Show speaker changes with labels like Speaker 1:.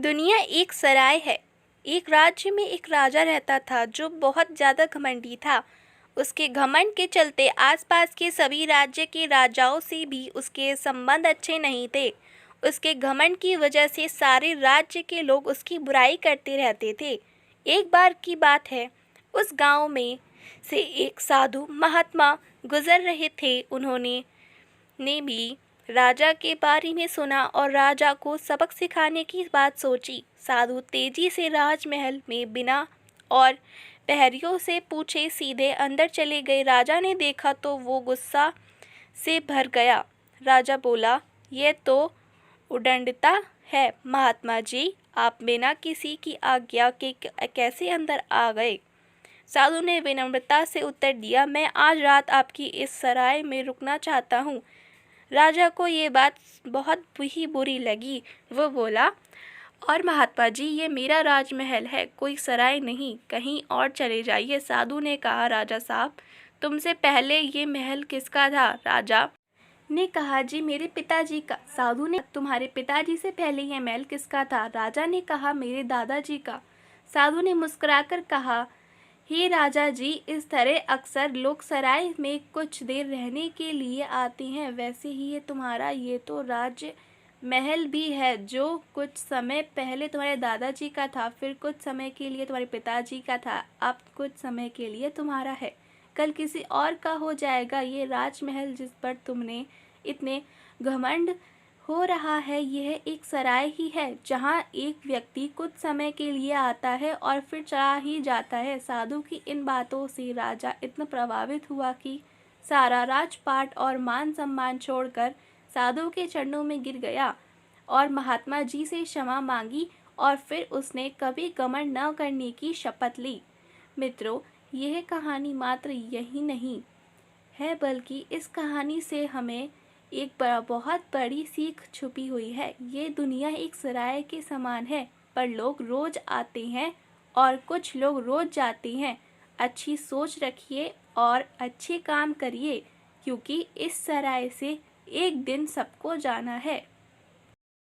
Speaker 1: दुनिया एक सराय है। एक राज्य में एक राजा रहता था जो बहुत ज़्यादा घमंडी था। उसके घमंड के चलते आसपास के सभी राज्य के राजाओं से भी उसके संबंध अच्छे नहीं थे। उसके घमंड की वजह से सारे राज्य के लोग उसकी बुराई करते रहते थे। एक बार की बात है, उस गांव में से एक साधु महात्मा गुजर रहे थे। उन्होंने भी राजा के बारे में सुना और राजा को सबक सिखाने की बात सोची। साधु तेजी से राजमहल में बिना और प्रहरियों से पूछे सीधे अंदर चले गए। राजा ने देखा तो वो गुस्सा से भर गया। राजा बोला, यह तो उद्दंडता है महात्मा जी, आप बिना किसी की आज्ञा के कैसे अंदर आ गए? साधु ने विनम्रता से उत्तर दिया, मैं आज रात आपकी इस सराय में रुकना चाहता हूँ। राजा को ये बात बहुत ही बुरी लगी। वो बोला, और महात्मा जी, ये मेरा राजमहल है, कोई सराय नहीं, कहीं और चले जाइए। साधु ने कहा, राजा साहब, तुमसे पहले ये महल किसका था? राजा ने कहा, जी मेरे पिताजी का। साधु ने, तुम्हारे पिताजी से पहले ये महल किसका था? राजा ने कहा, मेरे दादाजी का। साधु ने मुस्कुराकर कहा, हे राजा जी, इस तरह अक्सर लोग सराय में कुछ देर रहने के लिए आते हैं। वैसे ही ये तो राज्य महल भी है जो कुछ समय पहले तुम्हारे दादाजी का था, फिर कुछ समय के लिए तुम्हारे पिताजी का था, अब कुछ समय के लिए तुम्हारा है, कल किसी और का हो जाएगा। ये राजमहल जिस पर तुमने इतने घमंड हो रहा है, यह एक सराय ही है जहाँ एक व्यक्ति कुछ समय के लिए आता है और फिर चला ही जाता है। साधु की इन बातों से राजा इतना प्रभावित हुआ कि सारा राजपाट और मान सम्मान छोड़कर साधु के चरणों में गिर गया और महात्मा जी से क्षमा मांगी और फिर उसने कभी घमंड न करने की शपथ ली। मित्रों, यह कहानी मात्र यही नहीं है, बल्कि इस कहानी से हमें एक बहुत बड़ी सीख छुपी हुई है। ये दुनिया एक सराय के समान है, पर लोग रोज आते हैं और कुछ लोग रोज जाते हैं। अच्छी सोच रखिए और अच्छे काम करिए, क्योंकि इस सराय से एक दिन सबको जाना है।